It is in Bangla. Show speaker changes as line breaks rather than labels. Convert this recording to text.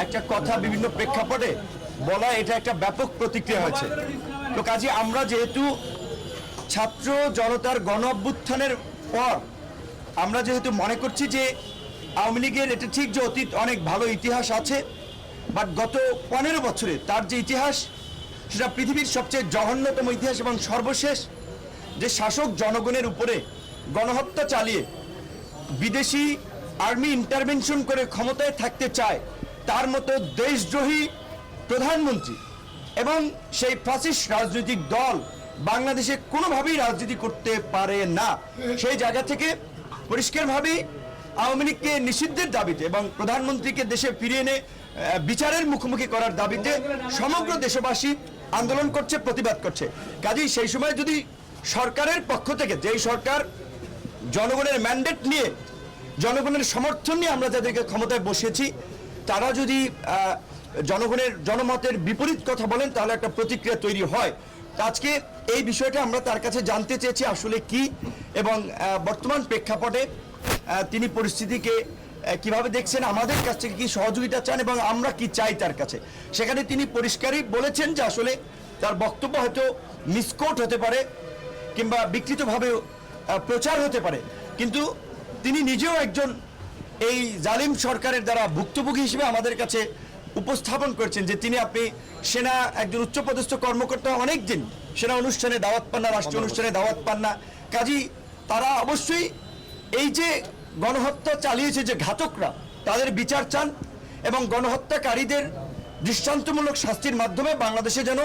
একটা কথা বিভিন্ন প্রেক্ষাপটে বলা, এটা একটা ব্যাপক প্রতিক্রিয়া হয়েছে। তো কাজে আমরা যেহেতু ছাত্র জনতার গণ অভ্যুত্থানের পর আমরা যেহেতু মনে করছি যে আওয়ামী লীগের এটা ঠিক যে অতীত অনেক ভালো ইতিহাস আছে, বাট গত 15 বছরে তার যে ইতিহাস সেটা পৃথিবীর সবচেয়ে জঘন্যতম ইতিহাস, এবং সর্বশেষ যে শাসক জনগণের উপরে গণহত্যা চালিয়ে বিদেশি আর্মি ইন্টারভেনশন করে ক্ষমতায় থাকতে চায় তার মতো দেশদ্রোহী প্রধানমন্ত্রী এবং সেই ফ্যাসিস্ট রাজনৈতিক দল বাংলাদেশে কোনোভাবেই রাজনীতি করতে পারে না। সেই জায়গা থেকে পরিষ্কারভাবেই আওয়ামী লীগকে নিষিদ্ধের দাবিতে এবং প্রধানমন্ত্রীকে দেশে ফিরিয়ে এনে বিচারের মুখোমুখি করার দাবিতে সমগ্র দেশবাসী আন্দোলন করছে, প্রতিবাদ করছে। কাজেই সেই সময় যদি সরকারের পক্ষ থেকে, যেই সরকার জনগণের ম্যান্ডেট নিয়ে জনগণের সমর্থন নিয়ে আমরা যাদেরকে ক্ষমতায় বসিয়েছি, তারা যদি জনগণের জনমতের বিপরীত কথা বলেন তাহলে একটা প্রতিক্রিয়া তৈরি হয়। আজকে এই বিষয়টা আমরা তার কাছে জানতে চেয়েছি আসলে কি, এবং বর্তমান প্রেক্ষাপটে তিনি পরিস্থিতিকে কিভাবে দেখছেন, আমাদের কাছ থেকে কি সহযোগিতা চান এবং আমরা কি চাই তার কাছে। সেখানে তিনি পরিষ্কারই বলেছেন যে আসলে তার বক্তব্য হয়তো মিসকোট হতে পারে কিংবা বিকৃতভাবে প্রচার হতে পারে, কিন্তু তিনি নিজেও একজন এই জালিম সরকারের দ্বারা ভুক্তভোগী হিসেবে আমাদের কাছে উপস্থাপন করছেন যে তিনি আপনি সেনা একজন উচ্চপদস্থ কর্মকর্তা, অনেক দিন সেনা অনুষ্ঠানে দাওয়াত পান না, রাষ্ট্রীয় অনুষ্ঠানে দাওয়াত পান না। কাজেই তারা অবশ্যই এই যে গণহত্যা চালিয়েছে যে ঘাতকরা, তাদের বিচার চান এবং গণহত্যাকারীদের দৃষ্টান্তমূলক শাস্তির মাধ্যমে বাংলাদেশে যেন